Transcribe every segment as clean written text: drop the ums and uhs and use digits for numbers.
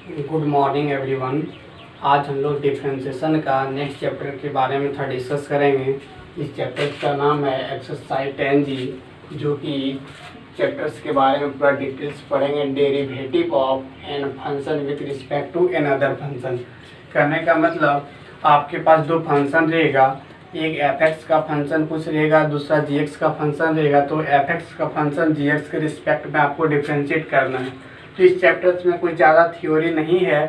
Good morning everyone. आज हम लोग डिफ्रेंशिएशन का नेक्स्ट चैप्टर के बारे में थोड़ा डिस्कस करेंगे। इस चैप्टर का नाम है एक्सरसाइज 10G, जो कि चैप्टर्स के बारे में पूरा डिटेल्स पढ़ेंगे। Derivative of an function with respect to another function. करने का मतलब आपके पास दो फंक्शन रहेगा, एक एफ का फंक्शन कुछ रहेगा, दूसरा जी का फंक्शन रहेगा। तो एफ का फंक्शन जी के रिस्पेक्ट में आपको डिफ्रेंशिएट करना है। तो इस चैप्टर्स में कोई ज़्यादा थ्योरी नहीं है।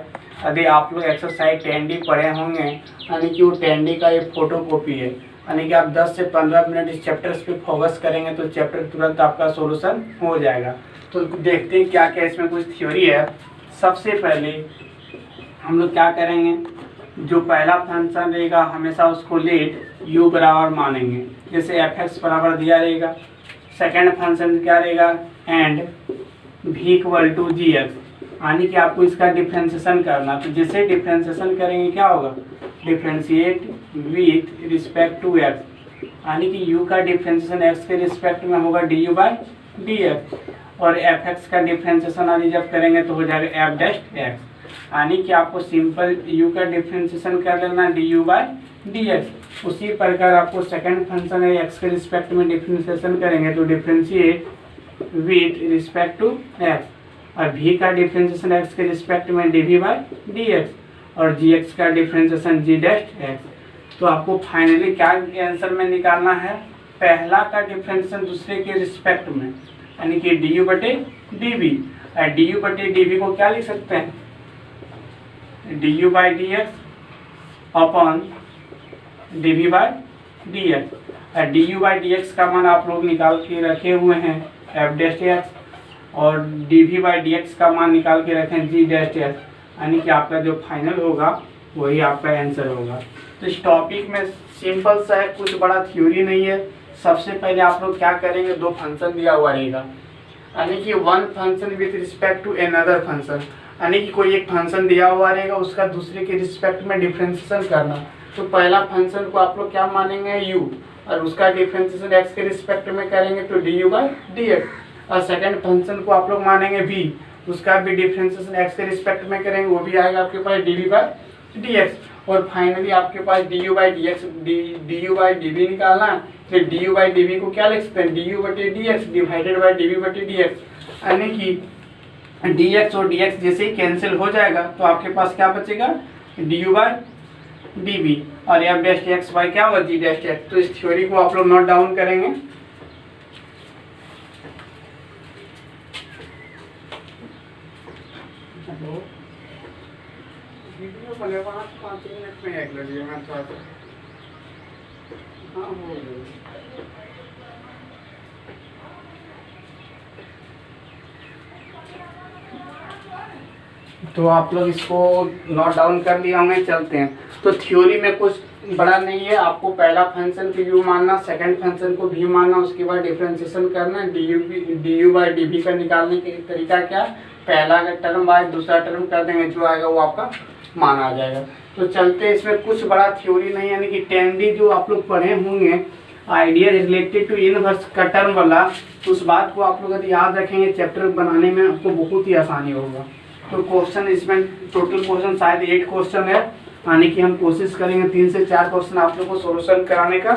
यदि आप लोग एक्सरसाइज 10D पढ़े होंगे, यानी कि वो 10D का एक फ़ोटो कॉपी है, यानी कि आप 10 से 15 मिनट इस चैप्टर्स पे फोकस करेंगे तो चैप्टर तुरंत आपका सॉल्यूशन हो जाएगा। तो देखते हैं क्या क्या इसमें कुछ थ्योरी है। सबसे पहले हम लोग क्या करेंगे, जो पहला फंक्शन रहेगा हमेशा उसको लेट u बराबर मानेंगे, जैसे एफ बराबर दिया रहेगा। सेकेंड फंक्शन क्या रहेगा, and v equal to g x, यानी कि आपको इसका डिफ्रेंशिएशन करना। तो जैसे डिफ्रेंशिएशन करेंगे क्या होगा, differentiate with respect to x, यानी कि u का डिफ्रेंशिएशन x के रिस्पेक्ट में होगा du बाई डी एक्स, और fx का डिफ्रेंशिएशन यदि जब करेंगे तो हो जाएगा f डैश x, यानी कि आपको सिंपल u का डिफ्रेंशिएशन कर लेना du बाई डी एक्स। उसी प्रकार आपको सेकेंड फंक्शन है x के रिस्पेक्ट में डिफ्रेंशिएशन करेंगे तो differentiate with respect to x, और v का डिफ्रेंशिएशन x के रिस्पेक्ट में dv बाई dx, और gx का डिफ्रेंशिएशन g डैश x। तो आपको फाइनली क्या आंसर में निकालना है, पहला का डिफ्रेंशिएशन दूसरे के रिस्पेक्ट में, यानी कि du बटे dv। और du बटे dv को क्या लिख सकते हैं, du by dx upon dv by dx। और du बाई dx का मान आप लोग निकाल के रखे हुए हैं f डैश एक्स, और dv बाई dx का मान निकाल के रखें g डैश एक्स, यानी कि आपका जो फाइनल होगा वही आपका आंसर होगा। तो इस टॉपिक में सिंपल सा है, कुछ बड़ा थ्योरी नहीं है। सबसे पहले आप लोग क्या करेंगे, दो फंक्शन दिया हुआ रहेगा, यानी कि one function with respect to another function, यानी कि कोई एक फंक्शन दिया हुआ रहेगा उसका दूसरे के रिस्पेक्ट में डिफ्रेंशिएशन करना। तो पहला फंक्शन को आप लोग क्या मानेंगे, u, और उसका डिफ्रेंशिएशन x के रिस्पेक्ट में करेंगे तो du बाई dx, और सेकेंड फंक्शन को आप लोग मानेंगे v, उसका भी डिफ्रेंशिएशन x के रिस्पेक्ट में करेंगे, वो भी आएगा आपके पास dv बाई dx। और फाइनली आपके पास du by dx du by dv निकालना है। तो du बाई dv को क्या लिख सकते हैं, du बटे dx डिवाइडेड बाई dv बटे dx, यानी कि dx और dx जैसे ही कैंसिल हो जाएगा तो आपके पास क्या बचेगा, du बाई dv, और f डैश x बाई क्या होगा, g डैश x। तो इस थ्योरी को आप लोग नोट डाउन करेंगे। वीडियो बनेगा 5 मिनट में एक लग जाएगा थोड़ा सा। हाँ हो गया। तो आप लोग इसको नोट डाउन कर लिए होंगे, चलते हैं। तो थ्योरी में कुछ बड़ा नहीं है, आपको पहला फंक्शन को u मानना, सेकंड फंक्शन को v मानना, उसके बाद डिफरेंशिएशन करना। du बाई dv का निकालने के तरीका क्या, पहला का टर्म बाय दूसरा टर्म कर देंगे, जो आएगा वो आपका मान आ जाएगा। तो चलते, इसमें कुछ बड़ा थ्योरी नहीं, यानी कि 10D जो आप लोग पढ़े होंगे आइडिया रिलेटेड टू इनवर्स का टर्म वाला, तो उस बात को आप लोग यदि याद रखेंगे चैप्टर बनाने में आपको बहुत ही आसानी होगा। तो क्वेश्चन इसमें टोटल क्वेश्चन शायद 8 क्वेश्चन है, यानी कि हम कोशिश करेंगे 3 से 4 क्वेश्चन आप लोग को सॉल्यूशन कराने का।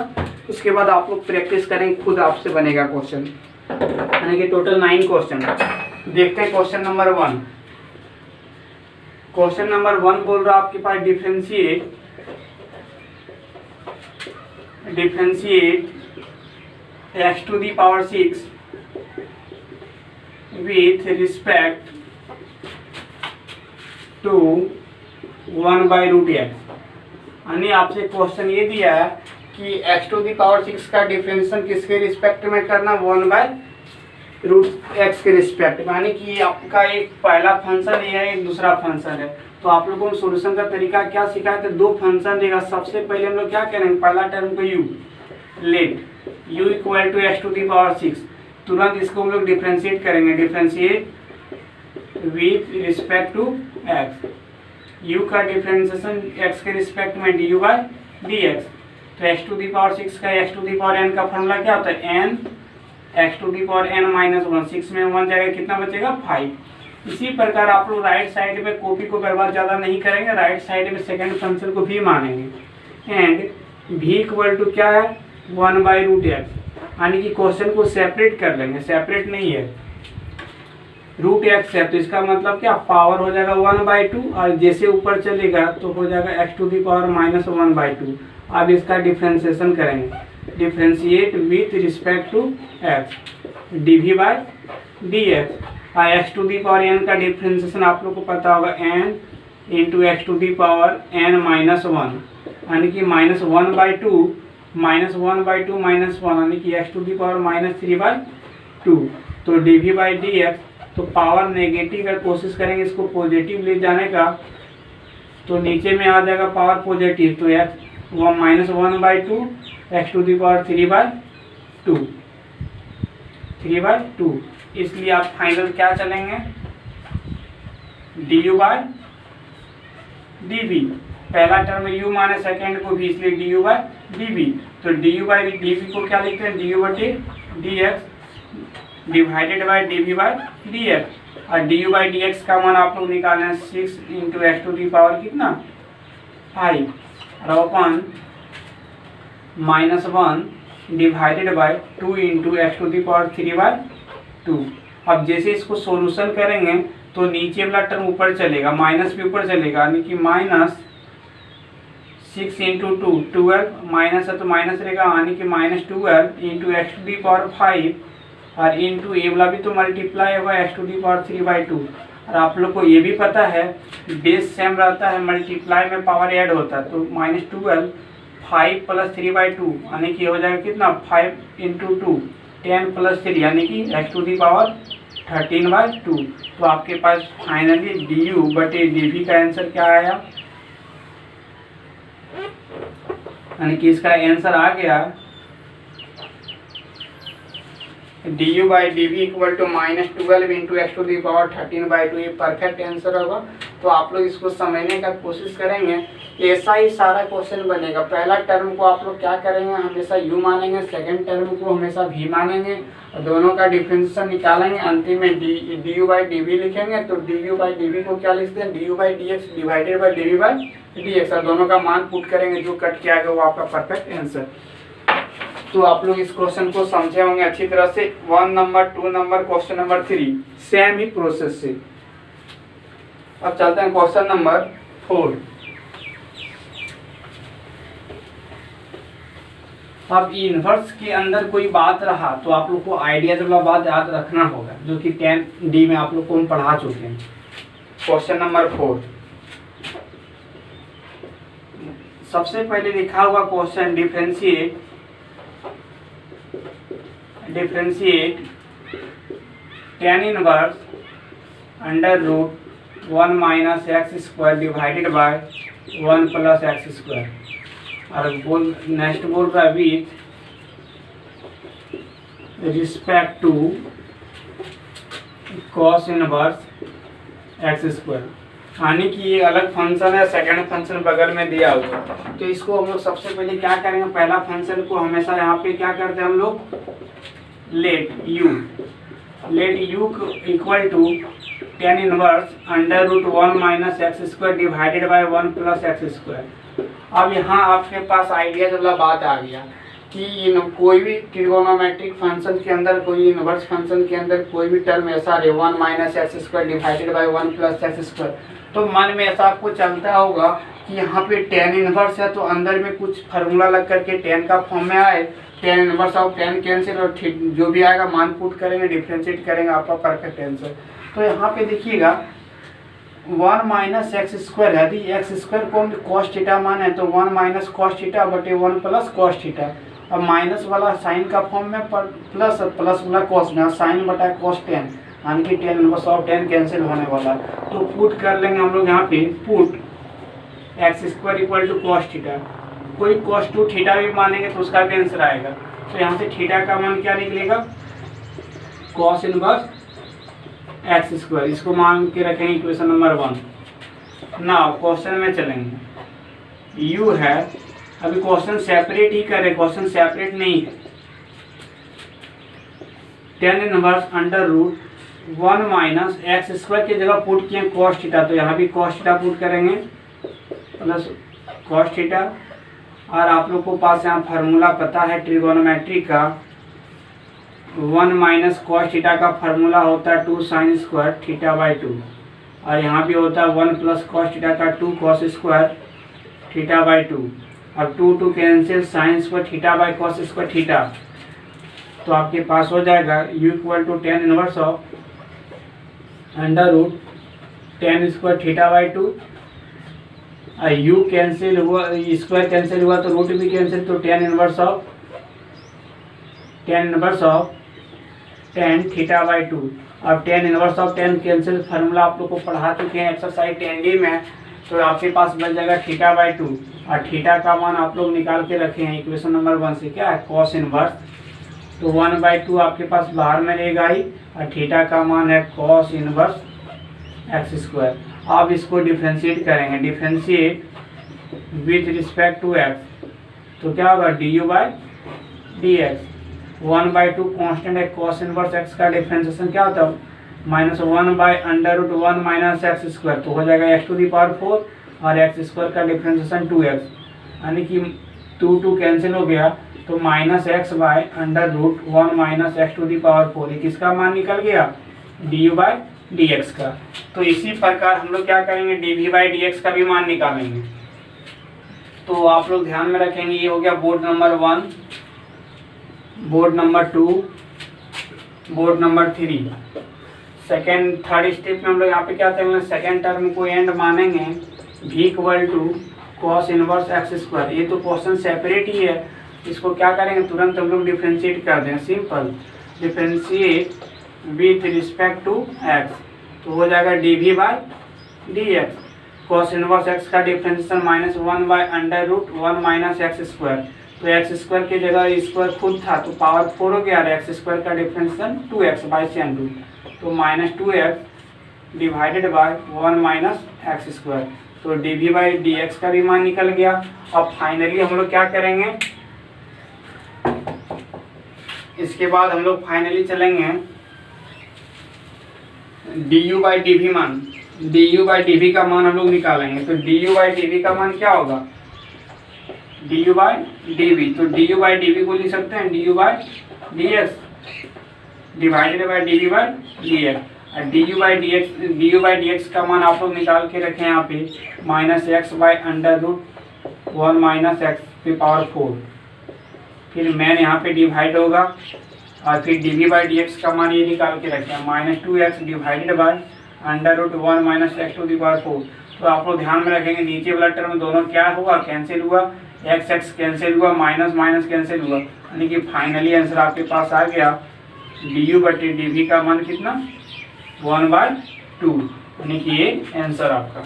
उसके बाद आप लोग प्रैक्टिस करेंगे, खुद आपसे बनेगा क्वेश्चन, यानी कि टोटल 9 क्वेश्चन। देखते हैं क्वेश्चन नंबर 1। क्वेश्चन नंबर 1 बोल रहा आपके पास differentiate x to the power 6 with respect to 1 by root x, यानी आपसे क्वेश्चन ये दिया है कि x टू दी पावर 6 का डिफरेंशिएशन किसके रिस्पेक्ट में करना, 1 बाई रूट एक्स के रिस्पेक्ट में, यानी कि आपका एक पहला फंक्शन है, एक दूसरा फंक्शन है। तो आप लोगों को सोल्यूशन का तरीका क्या सिखाया था, दो फंक्शन देगा। सबसे पहले हम लोग क्या करेंगे, पहला टर्म को u let u equal to x to the power 6, तुरंत इसको हम लोग डिफ्रेंशिएट करेंगे, differentiate with respect to x, u का डिफ्रेंशिएशन x के रिस्पेक्ट में du बाई dx। तो x टू दी पावर 6 का x to the power n का फॉर्मूला क्या होता है, n x to the power n minus 1, 6 में 1 जाएगा, कितना बचेगा 5। इसी प्रकार आप लोग राइट साइड में कॉपी को बर्बाद ज़्यादा नहीं करेंगे, राइट साइड में सेकंड फंक्शन को भी मानेंगे। एंड भी इक्वल टू क्या है 1/√x, यानी कि क्वेश्चन को सेपरेट कर लेंगे, सेपरेट नहीं है √x है तो इसका मतलब क्या पावर हो जाएगा 1/2 और जैसे ऊपर चलेगा तो हो जाएगा x⁻⁻1/2। अब इसका डिफ्रेंसिएशन करेंगे, differentiate with respect to x dv/dx। और x⁻n का डिफ्रेंसिएशन आप लोग को पता होगा n इंटू x⁻n-1, यानी कि -1/2 -1/2 -1 यानी कि x⁻−3/2। तो dv/dx, तो पावर नेगेटिव है, कोशिश करेंगे इसको पॉजिटिव ले जाने का, तो नीचे में आ जाएगा पावर पॉजिटिव, तो -1/2 x⁻3/2 इसलिए आप फाइनल क्या चलेंगे du/dv। पहला टर्म u माने सेकेंड को भी, इसलिए du/dv। तो du/dv को क्या लिखते हैं du/dx डिवाइडेड बाय dv/dx। और du/dx का मान आप लोग निकालना है 6 इंटू x⁻⁵ कितना 5 और अपन -1 डिवाइडेड बाय 2 इंटू x⁻3/2। अब जैसे इसको सॉल्यूशन करेंगे तो नीचे वाला टर्म ऊपर चलेगा, माइनस भी ऊपर चलेगा, यानी कि -6 इंटू 2 12 माइनस है तो माइनस रहेगा, यानी कि -12 इंटू x⁻⁵ और इंटू ए वाला भी तो मल्टीप्लाई होगा x⁻3/2। और आप लोग को ये भी पता है बेस सेम रहता है, मल्टीप्लाई में पावर ऐड होता है, तो -12 5 + 3/2 यानी कि हो जाएगा कितना 5 इंटू 2 10 + 3 यानी कि x⁻13/2। तो आपके पास फाइनली du/dv का आंसर क्या आया, यानी कि इसका आंसर आ गया du/dv equal to -12 into x⁻13/2। ये परफेक्ट आंसर होगा। तो आप लोग इसको समझने का कोशिश करेंगे, ऐसा ही सारा क्वेश्चन बनेगा। पहला टर्म को आप लोग क्या करेंगे हमेशा u मानेंगे, सेकंड टर्म को हमेशा v मानेंगे और दोनों का डिफरेंशिएशन निकालेंगे, अंतिम में du/dv लिखेंगे। तो du/dv को क्या लिखते हैं du/dx डिवाइडेड बाय dv/dx और दोनों का मान पुट करेंगे, जो कट किया गया वो आपका परफेक्ट आंसर। तो आप लोग इस क्वेश्चन को समझे होंगे अच्छी तरह से। 1 number 2 number question number 3 same ही प्रोसेस से। अब चलते हैं क्वेश्चन नंबर 4। अब इनवर्स के अंदर कोई बात रहा तो आप लोग को आइडिया वाला बात याद रखना होगा, जो कि 10D में आप लोग को हम पढ़ा चुके हैं। क्वेश्चन नंबर 4 सबसे पहले लिखा हुआ question differentiate tan inverse √1 - x² divided by 1 + x²। और नेक्स्ट बोल रहा है with respect to cos inverse x², यानी कि ये अलग फंक्शन है, सेकंड फंक्शन बगल में दिया हुआ। तो इसको हम लोग सबसे पहले क्या करेंगे, पहला फंक्शन को हमेशा यहाँ पे क्या करते हैं हम लोग let u equal to tan inverse √1 - x² divided by 1 + x²। अब यहाँ आपके पास आइडिया वाला बात आ गया कि कोई भी ट्रिगोनोमेट्रिक फंक्शन के अंदर, कोई इनवर्स फंक्शन के अंदर कोई भी टर्म ऐसा रहे 1 - x² डिवाइडेड बाय 1 + x², तो मन में ऐसा आपको चलता होगा कि यहाँ पे tan इनवर्स है तो अंदर में कुछ फार्मूला लग करके tan का फॉर्म में आए, tan inverse of tan cancel और जो भी आएगा मान पुट करेंगे, डिफ्रेंशिएट करेंगे, आपका परफेक्ट आंसर। तो यहाँ पे देखिएगा 1 - x² है, यदि x² को cos थीटा मान है तो 1 - cos थीटा बटे 1 + cos थीटा। अब माइनस वाला साइन का फॉर्म में प्लस वाला cos में साइन बटा cos tan, यानी कि tan inverse of tan cancel होने वाला। तो पुट कर लेंगे हम लोग यहाँ पे, put x² equal to cos theta. कोई cos 2 थीटा भी मानेंगे तो उसका भी आंसर आएगा। तो यहाँ से थीटा का मान क्या निकलेगा cos इनवर्स x²। इसको मान के रखेंगे इक्वेशन नंबर 1। नाउ क्वेश्चन में चलेंगे, u है, अभी क्वेश्चन सेपरेट ही करे, क्वेश्चन सेपरेट नहीं है। tan inverse 1 minus x square की जगह पुट किए कॉस थीटा, तो यहाँ भी कॉस थीटा पुट करेंगे प्लस कॉस थीटा। और आप लोग को पास यहाँ फार्मूला पता है ट्रिगोनोमेट्री का, 1 माइनस कॉस थीटा का फार्मूला होता है 2 साइन स्क्वायर थीटा बाई 2, और यहाँ भी होता है 1 प्लस कॉस थीटा का 2 कॉस स्क्वायर थीटा बाई 2, और 2 cancel sine square theta by cos square theta. तो आपके पास हो जाएगा u equal to tan inverse of under root tan square theta by 2, और u कैंसिल हुआ, स्क्वायर कैंसिल हुआ तो रूट भी कैंसिल, तो tan inverse of tan theta by 2। अब tan inverse of tan cancel formula आप लोग को पढ़ा चुके हैं एक्सरसाइज 10D में, तो आपके पास बच जाएगा थीटा बाई 2, और थीटा का मान आप लोग निकाल के रखे हैं इक्वेशन नंबर 1 से, क्या है कॉस इनवर्स, तो 1/2 आपके पास बाहर में रहेगा ही, और थीटा का मान है कॉस इनवर्स एक्स स्क्वायर। आप इसको डिफ्रेंशिएट करेंगे, differentiate with respect to x, तो क्या होगा du by d x. 1/2 constant है, कॉस इनवर्स एक्स का डिफ्रेंशिएशन क्या होता है -1 by under root 1 minus x square, तो हो जाएगा x⁴, और एक्स स्क्वायर का डिफ्रेंशिएशन 2x, यानी कि 2 कैंसिल हो गया, तो -x by under root 1 minus x⁴, ये किसका मान निकल गया du बाई डी एक्स का। तो इसी प्रकार हम लोग क्या करेंगे dv बाई डी एक्स का भी मान निकालेंगे। तो आप लोग ध्यान में रखेंगे, ये हो गया board number 1, board number 2, board number 3। Second third step में हम लोग यहाँ पे क्या करेंगे, सेकेंड टर्म को एंड मानेंगे v equal to cos inverse x square. ये तो क्वेश्चन सेपरेट ही है, इसको क्या करेंगे तुरंत हम लोग डिफ्रेंशिएट कर दें, simple differentiate with respect to x, तो हो जाएगा dv by d x. Cos inverse x का differentiation -1 by under root 1 minus x square, तो एक्स स्क्वायर की जगह स्क्वायर खुद था तो पावर 4 हो गया, और एक्स स्क्वायर का डिफ्रेंशिएशन 2x बाई sin 2, तो -2x divided by 1 minus x square, तो dv बाई डी एक्स का भी मान निकल गया। अब फाइनली हम लोग क्या करेंगे, इसके बाद हम लोग फाइनली चलेंगे du बाई डी मान, du बाई डी का मान हम लोग निकालेंगे। तो du बाई डी का मान क्या होगा du बाई डी, तो du बाई डी को लिख सकते हैं du by d x divided by dv by d x, और du बाई डी एक्स का मान आप लोग निकाल के रखें यहाँ पे -x by under root 1 minus x की पावर 4, फिर मैन यहाँ पे डिवाइड होगा, और फिर dv बाई डी एक्स का मान ये निकाल के रखें -2x divided by under root 1 minus x⁴। तो आप लोग ध्यान में रखेंगे नीचे वाला टर्म दोनों क्या हुआ कैंसिल हुआ, x कैंसिल हुआ, माइनस कैंसिल हुआ, यानी कि फाइनली आंसर आपके पास आ गया du बटे dv का मान कितना 1/2, यानी कि ये आंसर आपका।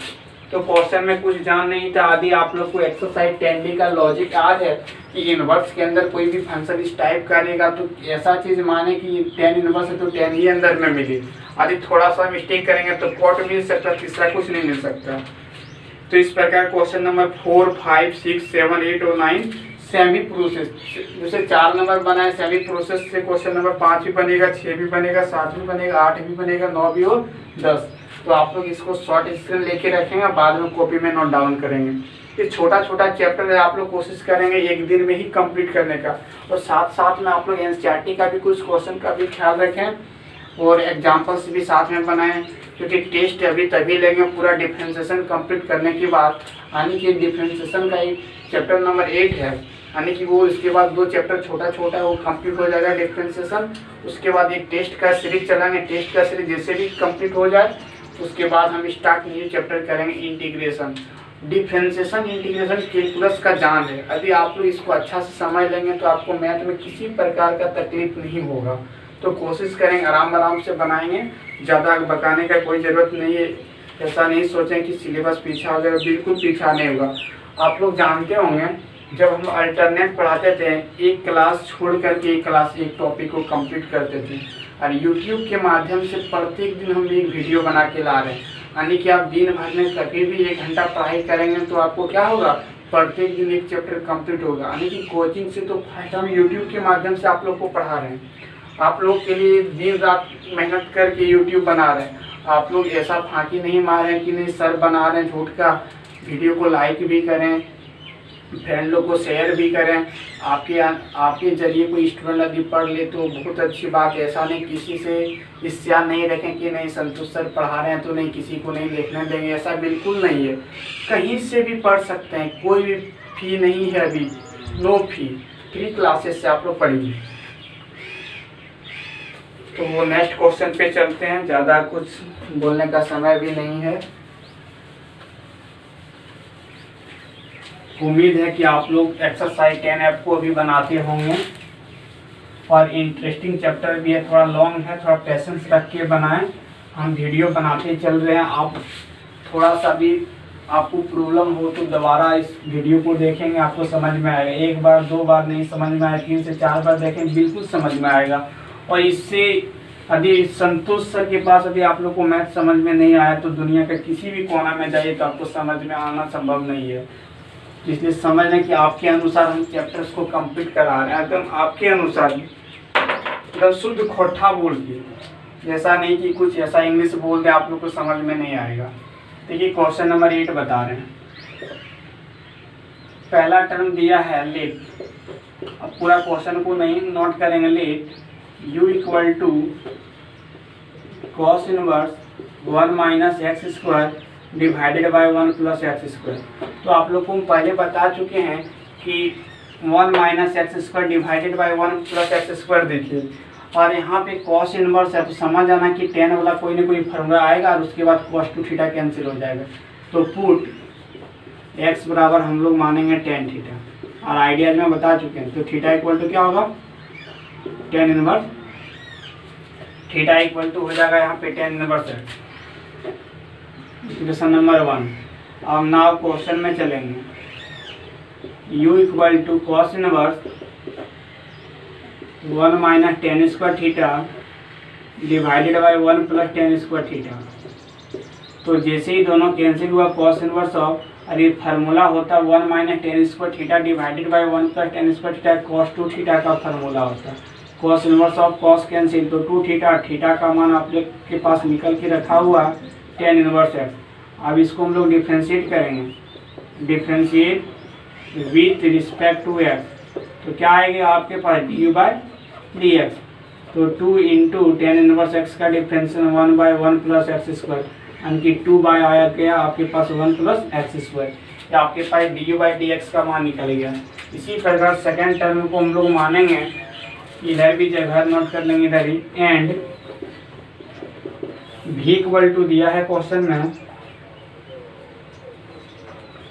तो क्वेश्चन में कुछ जान नहीं था, आदि आप लोग को एक्सरसाइज 10D का लॉजिक याद है कि इनवर्स के अंदर कोई भी फंक्शन इस टाइप करेगा तो ऐसा चीज माने कि tan इनवर्स है तो tan ही अंदर में मिले, आदि थोड़ा सा मिस्टेक करेंगे तो कॉट मिल सकता है, तीसरा कुछ नहीं मिल सकता। तो इस प्रकार क्वेश्चन नंबर 4, 5, 6, 7, 8 और 9 सेमी प्रोसेस, जैसे 4 नंबर बनाए सेमी प्रोसेस से क्वेश्चन नंबर 5 भी बनेगा, 6 भी बनेगा, 7 भी बनेगा, 8 भी बनेगा, 9 भी और 10। तो आप लोग इसको शॉर्ट स्क्रीन लेके रखेंगे, बाद में कॉपी में नोट डाउन करेंगे। ये छोटा छोटा चैप्टर है, आप लोग कोशिश करेंगे एक दिन में ही कंप्लीट करने का, और साथ साथ में आप लोग एनसीईआरटी का भी कुछ क्वेश्चन का भी ख्याल रखें और एग्जाम्पल्स भी साथ में बनाएं, क्योंकि टेस्ट अभी तभी लेंगे पूरा डिफ्रेंशिएशन कंप्लीट करने के बाद, यानी कि डिफ्रेंशिएशन का एक चैप्टर नंबर 8 है, यानी कि वो इसके बाद 2 चैप्टर छोटा छोटा वो कंप्लीट हो जाएगा डिफ्रेंशिएशन। उसके बाद एक टेस्ट का सीरीज चलाएंगे, टेस्ट का सीरीज जैसे भी कंप्लीट हो जाए उसके बाद हम स्टार्ट न्यू चैप्टर करेंगे इंटीग्रेशन। डिफ्रेंशिएशन इंटीग्रेशन कैलकुलस का जान है, यदि आप लोग इसको अच्छा से समझ लेंगे तो आपको मैथ में किसी प्रकार का तकलीफ नहीं होगा। तो कोशिश करेंगे आराम से बनाएंगे, ज़्यादा बताने का कोई ज़रूरत नहीं है। ऐसा नहीं सोचें कि सिलेबस पीछा हो जाएगा, बिल्कुल पीछा नहीं होगा। आप लोग जानते होंगे जब हम अल्टरनेट पढ़ाते थे, एक क्लास छोड़ करके एक क्लास एक टॉपिक को कंप्लीट करते थे, और यूट्यूब के माध्यम से प्रत्येक दिन हम एक वीडियो बना के ला रहे हैं, यानी कि आप दिन भर में कभी भी 1 घंटा पढ़ाई करेंगे तो आपको क्या होगा, प्रत्येक दिन एक चैप्टर कंप्लीट होगा। यानी कि कोचिंग से तो फर्स्ट हम यूट्यूब के माध्यम से आप लोग को पढ़ा रहे हैं, आप लोग के लिए दिन रात मेहनत करके यूट्यूब बना रहे हैं। आप लोग ऐसा फांकी नहीं मारें कि नहीं सर बना रहे हैं झूठ का। वीडियो को लाइक भी करें, फ्रेंड लोग को शेयर भी करें। आपके जरिए कोई स्टूडेंट यदि पढ़ ले तो बहुत अच्छी बात है। ऐसा नहीं किसी से ईर्ष्या नहीं रखें कि नहीं संतोष सर पढ़ा रहे हैं तो नहीं किसी को नहीं देखने देंगे, ऐसा बिल्कुल नहीं है। कहीं से भी पढ़ सकते हैं, कोई भी फी नहीं है, अभी नो फी, फ्री क्लासेस से आप लोग पढ़िए। तो वो नेक्स्ट क्वेश्चन पे चलते हैं, ज़्यादा कुछ बोलने का समय भी नहीं है। उम्मीद है कि आप लोग एक्सरसाइज 10F को भी बनाते होंगे और इंटरेस्टिंग चैप्टर भी है, थोड़ा लॉन्ग है, थोड़ा पेशेंस रख के बनाएं। हम वीडियो बनाते चल रहे हैं, आप थोड़ा सा भी आपको प्रॉब्लम हो तो दोबारा इस वीडियो को देखेंगे, आपको समझ में आएगा। एक बार दो बार नहीं समझ में आए, 3 से 4 बार देखें, बिल्कुल समझ में आएगा। और इससे यदि संतोष सर के पास यदि आप लोग को मैथ समझ में नहीं आया तो दुनिया के किसी भी कोना में जाइए तो आपको समझ में आना संभव नहीं है। इसलिए समझ लें कि आपके अनुसार हम चैप्टर्स को कंप्लीट करा रहे हैं, एकदम आपके अनुसार, एकदम शुद्ध खोटा बोल के, ऐसा नहीं कि कुछ ऐसा इंग्लिश बोल दे आप लोग को समझ में नहीं आएगा। देखिए क्वेश्चन नंबर 8 बता रहे हैं। पहला टर्म दिया है लेट, अब पूरा क्वेश्चन को नहीं नोट करेंगे। Let u equal to cos inverse 1 minus x square divided by 1 plus x square. तो आप लोग को हम पहले बता चुके हैं कि 1 minus x square divided by 1 plus x square देखिए, और यहाँ पे कॉस इनवर्स है तो समझ आना कि टेन वाला कोई ना कोई फॉर्मूला आएगा और उसके बाद कॉस टू थीटा कैंसिल हो जाएगा। तो पुट एक्स बराबर हम लोग मानेंगे टेन थीटा, और आइडियाज में बता चुके हैं। तो थीटा इक्वल टू क्या होगा, tan inverse theta equal to हो जाएगा यहाँ पे टेन इनवर्स है। Equation number 1। अब नाउ क्वेश्चन में चलेंगे। u equal to cos inverse 1 minus tan square theta divided by 1 plus tan square theta. तो जैसे ही दोनों कैंसिल हुआ कॉस इनवर्स ऑफ, अरे फार्मूला होता 1 minus tan square theta divided by 1 plus tan square theta, cos two theta का formula होता। Cos inverse of cos cancel, तो 2 थीटा, थीटा का मान आप लोग के पास निकल के रखा हुआ टेन इनवर्स एक्स। अब इसको हम लोग डिफ्रेंशिएट करेंगे, differentiate with respect to x, तो क्या आएगा आपके पास डी बाई डी एक्स। तो 2 इंटू टेन इनवर्स एक्स का differential 1 by 1 plus x square, यानी कि 2 बाई आया गया आपके पास 1 प्लस एक्स स्क्वायर, या आपके पास d u by d x का मान निकल गया। इसी प्रकार सेकेंड टर्म को हम लोग मानेंगे, इधर भी जगह नोट कर लेंगे इधर ही। एंड भी इक्वल टू दिया है क्वेश्चन में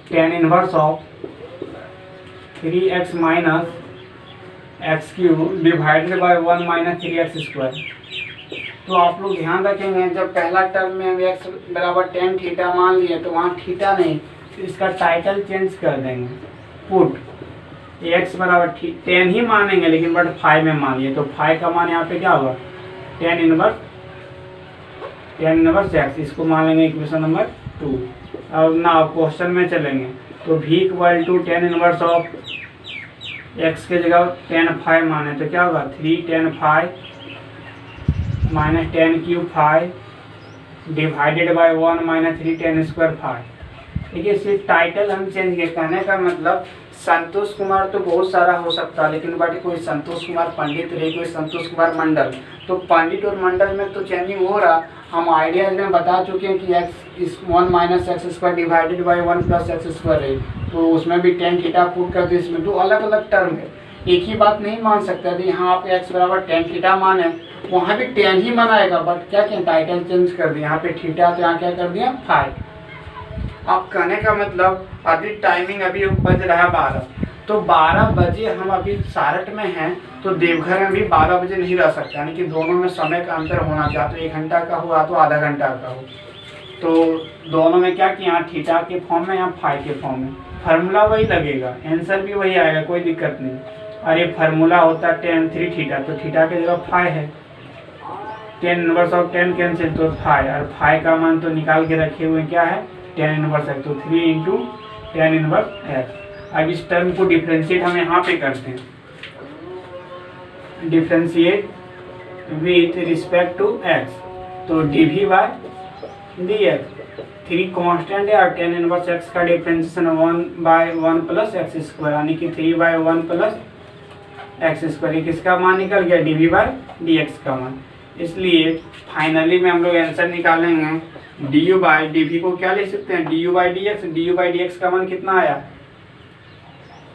ten inverse of 3x minus x cube divided by 1 minus 3x square. तो आप लोग ध्यान रखेंगे, जब पहला टर्म में हम x बराबर टेन थीटा मान लिए तो वहाँ थीटा नहीं, तो इसका टाइटल चेंज कर देंगे, पुट x बराबर 10 ही मानेंगे लेकिन बट 5 में मान लिए, तो 5 का मान यहाँ पे क्या होगा, टेन इनवर्स एक्स, इसको मान लेंगे इक्वेशन नंबर 2। अब ना क्वेश्चन में चलेंगे, तो v equal to tan inverse of x के जगह टेन 5 माने तो क्या होगा 3 ten 5 minus ten cube 5 divided by 1 minus 3 ten square 5। देखिए सिर्फ टाइटल हम चेंज किए, कहने का मतलब संतोष कुमार तो बहुत सारा हो सकता है, लेकिन बट कोई संतोष कुमार पंडित रहे, कोई संतोष कुमार मंडल, तो पंडित और मंडल में तो चेंजिंग हो रहा। हम आइडिया में बता चुके हैं कि एक्स इस 1 minus x square divided by 1 plus x square है, तो उसमें भी टेन थीटा पुट कर दो, इसमें 2 अलग अलग टर्म है, एक ही बात नहीं मान सकते। यदि यहाँ आप एक्स बराबर टेन थीटा माने, वहाँ भी टेन ही मानाएगा, बट क्या किया टाइटल चेंज कर दिया, यहाँ पे थीटा तो यहाँ क्या कर दिया 5। अब कहने का मतलब अभी टाइमिंग अभी बज रहा है 12, तो 12 बजे हम अभी सारठ में हैं, तो देवघर में भी 12 बजे नहीं रह सकता, यानी कि दोनों में समय का अंतर होना चाहिए, तो 1 घंटा का हुआ तो आधा घंटा का हो, तो दोनों में क्या कि यहाँ थीटा के फॉर्म में, यहाँ 5 के फॉर्म में, फार्मूला वही लगेगा, आंसर भी वही आएगा, कोई दिक्कत नहीं। अरे फार्मूला होता टेन 3 थीटा, तो थीटा के जगह 5 है, टेन इनवर्स ऑफ 10 कैंसिल तो 5, और 5 का मान तो निकाल के रखे हुए क्या है टेन इनवर्स एक्स, तो 3 इंटू टेन इनवर्स एक्स। अब इस टर्म को डिफ्रेंशिएट हम यहाँ पे करते हैं, differentiate with respect to x, तो dv बाय dx। 3 कांस्टेंट है और tan इनवर्स x का डिफरेंशिएशन 1/1 प्लस एक्स स्क्वायर, यानी कि 3/1 प्लस एक्स स्क्वायर। किसका मान निकल गया? dv बाय dx का मान। इसलिए फाइनली में हम लोग आंसर निकालेंगे du बाय dv को क्या ले सकते हैं? du by dx। du by dx का मान कितना आया?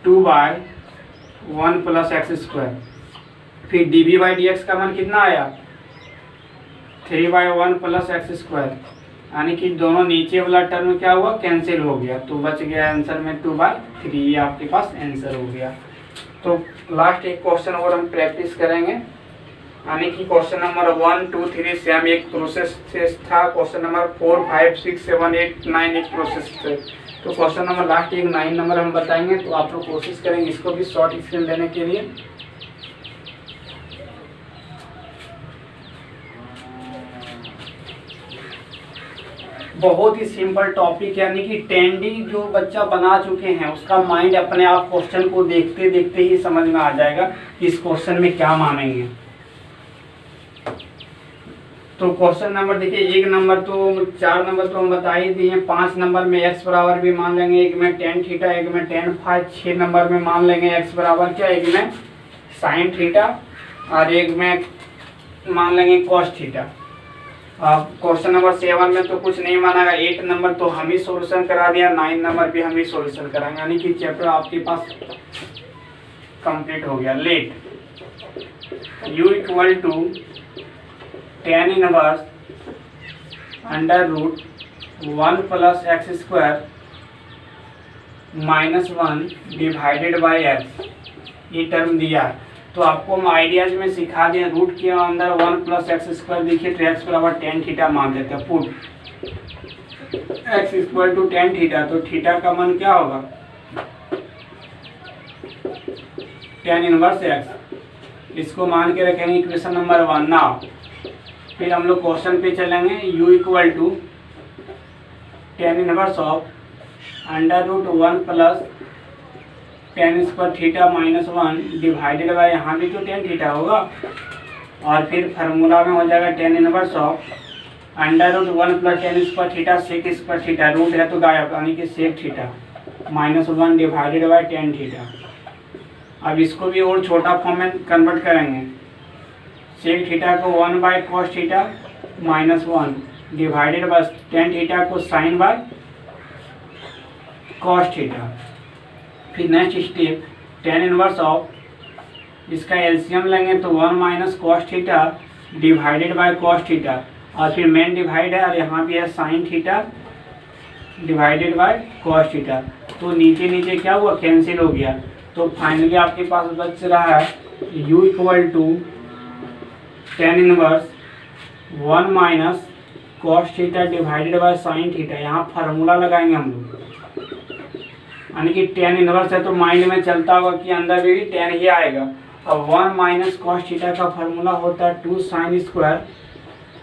2/1 प्लस एक्स स्क्वायर। फिर dv बाई dx का मान कितना आया? 3/1 प्लस एक्स स्क्वायर, यानी कि दोनों नीचे वाला टर्म क्या हुआ? कैंसिल हो गया, तो बच गया आंसर में 2/3। ये आपके पास आंसर हो गया। तो लास्ट एक क्वेश्चन और हम प्रैक्टिस करेंगे, यानी कि क्वेश्चन नंबर 1, 2, 3 से हम एक प्रोसेस से था, क्वेश्चन नंबर 4, 5, 6, 7, 8, 9 एक प्रोसेस से। तो क्वेश्चन नंबर लास्ट एक 9 नंबर हम बताएंगे, तो आप लोग कोशिश करेंगे इसको भी शॉर्ट स्क्रीन लेने के लिए। बहुत ही सिंपल टॉपिक, यानी कि 10D जो बच्चा बना चुके हैं उसका माइंड अपने आप क्वेश्चन को देखते देखते ही समझ में आ जाएगा कि इस क्वेश्चन में क्या मानेंगे। तो क्वेश्चन नंबर देखिए, 1 नंबर तो 4 नंबर तो हम बता ही दिए, 5 नंबर में x बराबर भी मान लेंगे, एक में tan थीटा, एक में tan फाई। 6 नंबर में मान लेंगे x बराबर क्या? एक में sin थीटा और एक में मान लेंगे cos थीटा। अब क्वेश्चन नंबर 7 में तो कुछ नहीं मानेगा। 8 नंबर तो हम ही सॉल्यूशन करा दिया, 9 नंबर भी हम ही सॉल्यूशन कराएंगे, यानी कि चैप्टर आपके पास कंप्लीट हो गया। Let u equal to tan inverse under root 1 plus x square -1 divided by x, ये टर्म दिया है। तो आपको हम आइडियाज में सिखा दिए, रूट के अंदर 1 प्लस एक्स स्क्वायर देखिए तो एक्स बराबर tan थीटा मान देते हैं। Put x equal to tan theta, तो थीटा का मान क्या होगा? tan inverse x. इसको मान के रखेंगे इक्वेशन नंबर 1। नाउ फिर हम लोग क्वेश्चन पे चलेंगे। u equal to tan inverse of under root 1 plus tan square theta -1 divided by, यहाँ भी तो tan थीटा होगा, और फिर फार्मूला में हो जाएगा tan inverse of under root 1 plus tan square theta sec square theta, root है तो गायब, यानी कि sec theta -1 divided by tan theta. अब इसको भी और छोटा फॉर्म में कन्वर्ट करेंगे। सेक थीटा को 1 by cos theta -1 divided by tan theta को साइन बाय कॉस थीटा। फिर next step tan inverse of, इसका एलसीएम लेंगे तो 1 minus cos theta divided by cos theta, और फिर मेन डिवाइड है और यहाँ भी है sine theta divided by cos theta. तो नीचे नीचे क्या हुआ? कैंसिल हो गया। तो फाइनली आपके पास बच रहा है u equal to tan inverse 1 minus cos theta divided by sine theta. यहाँ फार्मूला लगाएंगे हम लोग, यानी कि tan इनवर्स है तो माइंड में चलता होगा कि अंदर भी tan ही आएगा। अब 1 माइनस कॉस थीटा का फार्मूला होता है 2 साइन स्क्वायर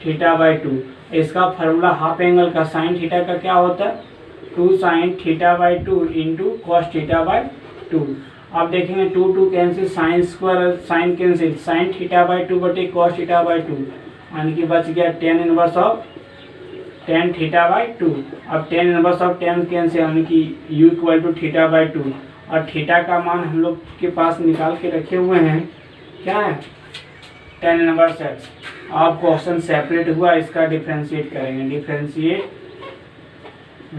थीटा बाई 2। इसका फार्मूला हाफ एंगल का साइन थीटा का क्या होता है? 2 sine theta by 2 into cos theta by 2। अब देखेंगे 2 cancel, sine square sine cancel, sine theta by 2 बटे कॉस थीटा बाई 2, यानी कि बच गया tan inverse of tan theta by 2। अब tan inverse of tan cancel, यानी कि u equal to theta by 2, और थीटा का मान हम लोग के पास निकाल के रखे हुए हैं, क्या है? tan inverse x। अब क्वेश्चन सेपरेट हुआ, इसका डिफ्रेंशिएट करेंगे। Differentiate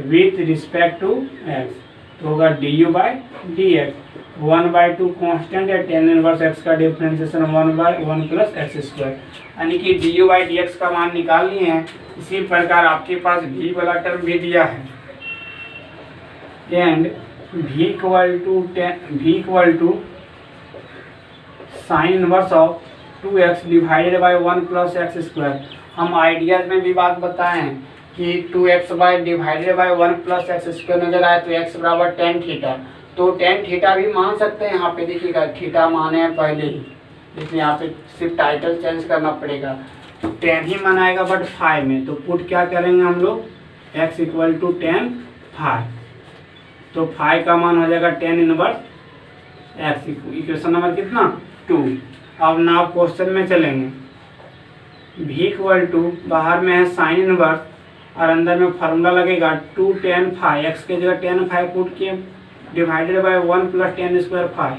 with respect to x, तो होगा du बाई dx। 1/2 कांस्टेंट है, tan इनवर्स x का डिफरेंशिएशन 1/1 प्लस एक्स स्क्वायर, यानी कि du बाई dx का मान निकाल लिए हैं। इसी प्रकार आपके पास v वाला टर्म भी दिया है, and v equal to sine inverse of 2x divided by 1 plus x square. हम आइडियाज में भी बात बताए हैं कि 2x by divided by 1 plus x square नजर आए तो x बराबर tan थीटा, तो tan थीटा भी मान सकते हैं। यहाँ पे देखिएगा थीटा माने हैं पहले ही, इसलिए यहाँ पे सिर्फ टाइटल चेंज करना पड़ेगा। tan ही मनाएगा बट फाई में, तो पुट क्या करेंगे हम लोग? x equal to tan phi, तो फाई का मान हो जाएगा tan inverse x। Equation number कितना? 2। अब नाउ क्वेश्चन में चलेंगे। भी इक्वल टू बाहर में है साइन इनवर्स और अंदर में फार्मूला लगेगा 2 tan phi, एक्स के जगह tan phi पुट किए divided by 1 plus tan square phi,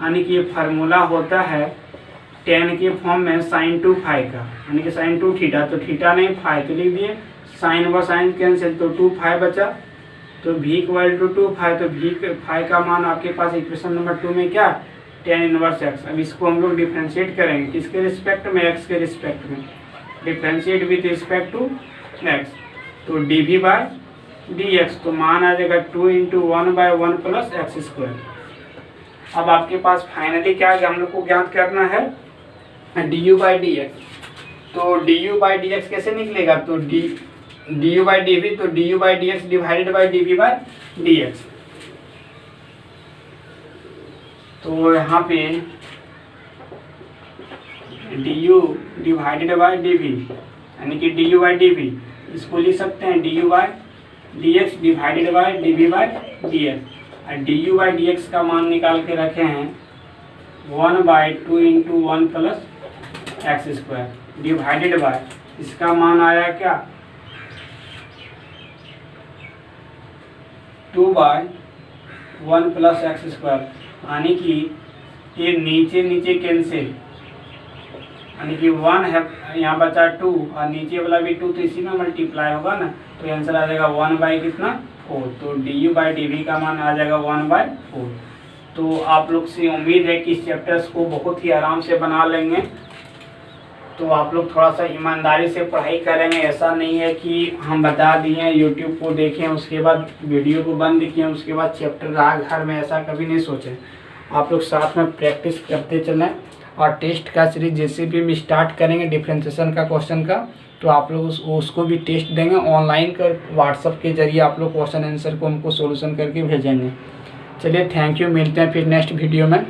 यानी कि ये फार्मूला होता है tan के फॉर्म में साइन 2 फाई का, यानी कि साइन 2 थीटा, तो थीटा नहीं फाई तो लिख दिए, साइन व साइन कैंसिल तो 2 फाई बचा, तो भी इक्वल टू 2 फाई, तो भी फाई का मान आपके पास इक्वेशन नंबर 2 में क्या tan इनवर्स एक्स। अब इसको हम लोग डिफ्रेंशिएट करेंगे किसके रिस्पेक्ट में, एक्स के रिस्पेक्ट में, differentiate with respect to x, तो dv बाय dx, तो मान आ जाएगा 2 इंटू 1/1 प्लस एक्स स्क्वायर। अब आपके पास फाइनली क्या है, हम लोग को ज्ञात करना है du बाई dx, तो du बाई dx कैसे निकलेगा, तो du बाई dv, तो du by dx divided by dv by dx, तो यहाँ पे du डिवाइडेड बाई dv, यानी कि du बाई dv, इसको लिख सकते हैं du by dx divided by dv by dx, और du बाई dx का मान निकाल के रखे हैं 1/2 into 1 plus x square divided by, इसका मान आया क्या 2/1 प्लस एक्स स्क्वायर, यानी कि ये नीचे नीचे कैंसिल, यानी कि 1 है यहाँ बचा 2 और नीचे वाला भी 2, तो इसी में मल्टीप्लाई होगा ना, तो आंसर आ जाएगा 1/कितना 4, तो du बाई dv का मान आ जाएगा 1/4। तो आप लोग से उम्मीद है कि इस चैप्टर्स को बहुत ही आराम से बना लेंगे, तो आप लोग थोड़ा सा ईमानदारी से पढ़ाई करेंगे, ऐसा नहीं है कि हम बता दिए यूट्यूब को देखें उसके बाद वीडियो को बंद किए उसके बाद चैप्टर रहा घर में, ऐसा कभी नहीं सोचें। आप लोग साथ में प्रैक्टिस करते चलें, और टेस्ट का सीरीज जैसे भी हम स्टार्ट करेंगे डिफ्रेंशिएशन का क्वेश्चन का, तो आप लोग उसको भी टेस्ट देंगे ऑनलाइन कर, व्हाट्सअप के जरिए आप लोग क्वेश्चन आंसर को हमको सोल्यूशन करके भेजेंगे। चलिए थैंक यू, मिलते हैं फिर नेक्स्ट वीडियो में।